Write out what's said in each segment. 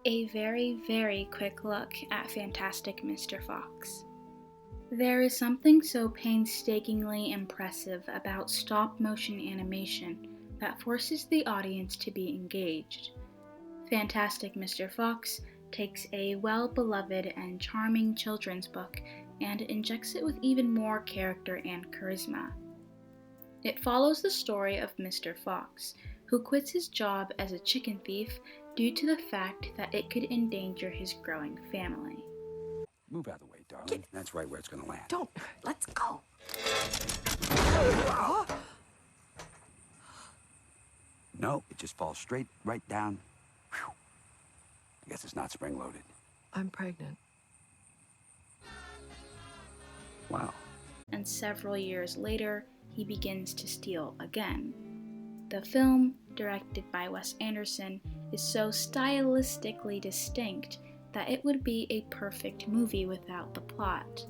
A very, very quick look at Fantastic Mr. Fox. There is something so painstakingly impressive about stop-motion animation that forces the audience to be engaged. Fantastic Mr. Fox takes a well-beloved and charming children's book and injects it with even more character and charisma. It follows the story of Mr. Fox, who quits his job as a chicken thief due to the fact that it could endanger his growing family. Move out of the way, darling. That's right where it's gonna land. Don't. Let's go. No, it just falls straight right down. Whew. I guess it's not spring-loaded. I'm pregnant. Wow. And several years later, he begins to steal again. The film, directed by Wes Anderson, is so stylistically distinct that it would be a perfect movie without the plot.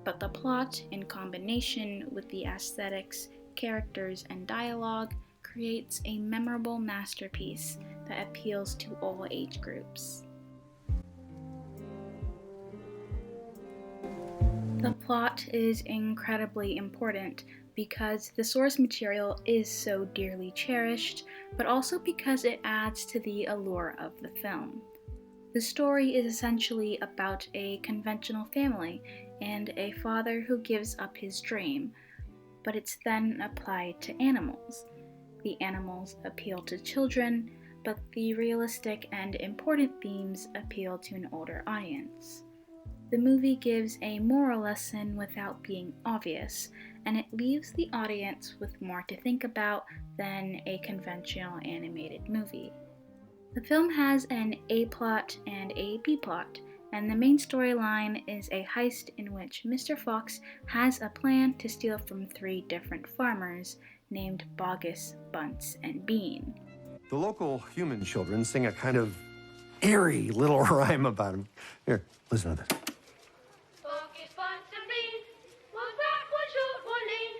But the plot, in combination with the aesthetics, characters, and dialogue, creates a memorable masterpiece that appeals to all age groups. The plot is incredibly important because the source material is so dearly cherished, but also because it adds to the allure of the film. The story is essentially about a conventional family and a father who gives up his dream, but it's then applied to animals. The animals appeal to children, but the realistic and important themes appeal to an older audience. The movie gives a moral lesson without being obvious, and it leaves the audience with more to think about than a conventional animated movie. The film has an A plot and a B plot, and the main storyline is a heist in which Mr. Fox has a plan to steal from 3 different farmers named Bogus, Bunce, and Bean. The local human children sing a kind of eerie little rhyme about him. Here, listen to this. Bogus, Bunce, and Bean, one fat, one short, one lean.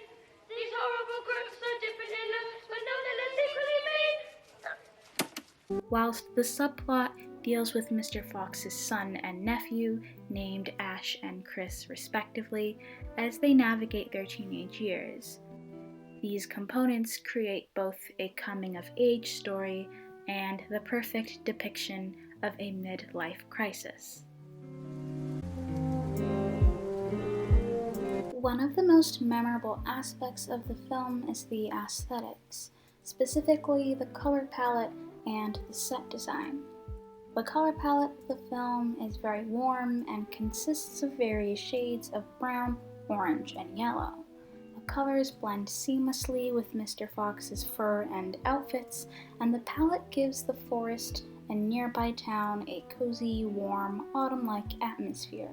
These horrible groups are different in looks, but nonetheless equally mean. Whilst the subplot deals with Mr. Fox's son and nephew, named Ash and Chris respectively, as they navigate their teenage years. These components create both a coming-of-age story and the perfect depiction of a midlife crisis. One of the most memorable aspects of the film is the aesthetics, specifically the color palette and the set design. The color palette of the film is very warm and consists of various shades of brown, orange, and yellow. The colors blend seamlessly with Mr. Fox's fur and outfits, and the palette gives the forest and nearby town a cozy, warm, autumn-like atmosphere.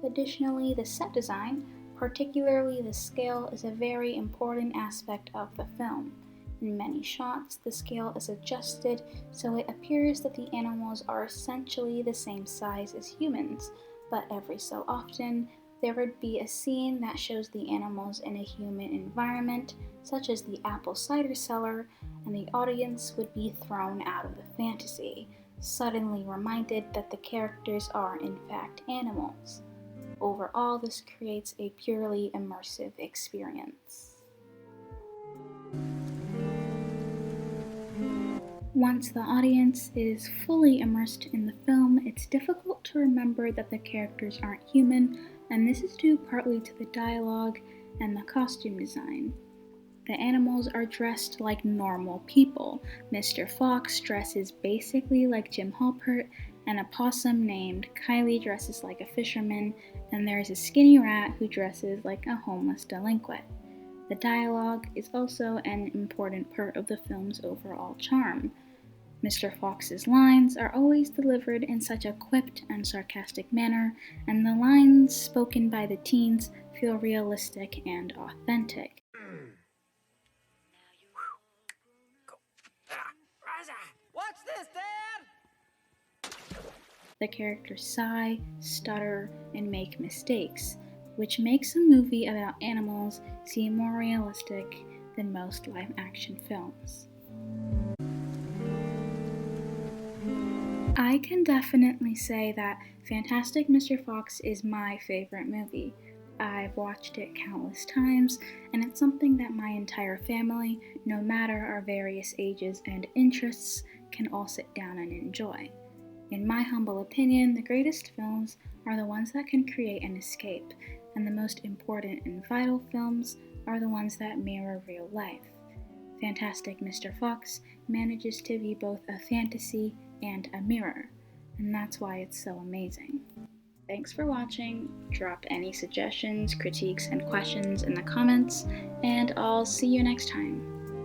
Additionally, the set design, particularly the scale, is a very important aspect of the film. In many shots, the scale is adjusted so it appears that the animals are essentially the same size as humans, but every so often, there would be a scene that shows the animals in a human environment, such as the apple cider cellar, and the audience would be thrown out of the fantasy, suddenly reminded that the characters are in fact animals. Overall, this creates a purely immersive experience. Once the audience is fully immersed in the film, it's difficult to remember that the characters aren't human, and this is due partly to the dialogue and the costume design. The animals are dressed like normal people. Mr. Fox dresses basically like Jim Halpert, and a possum named Kylie dresses like a fisherman, and there's a skinny rat who dresses like a homeless delinquent. The dialogue is also an important part of the film's overall charm. Mr. Fox's lines are always delivered in such a quipped and sarcastic manner, and the lines spoken by the teens feel realistic and authentic. What's this, Dad? The characters sigh, stutter, and make mistakes, which makes a movie about animals seem more realistic than most live-action films. I can definitely say that Fantastic Mr. Fox is my favorite movie. I've watched it countless times, and it's something that my entire family, no matter our various ages and interests, can all sit down and enjoy. In my humble opinion, the greatest films are the ones that can create an escape, and the most important and vital films are the ones that mirror real life. Fantastic Mr. Fox manages to be both a fantasy and a mirror, and that's why it's so amazing. Thanks for watching. Drop any suggestions, critiques, and questions in the comments, and I'll see you next time.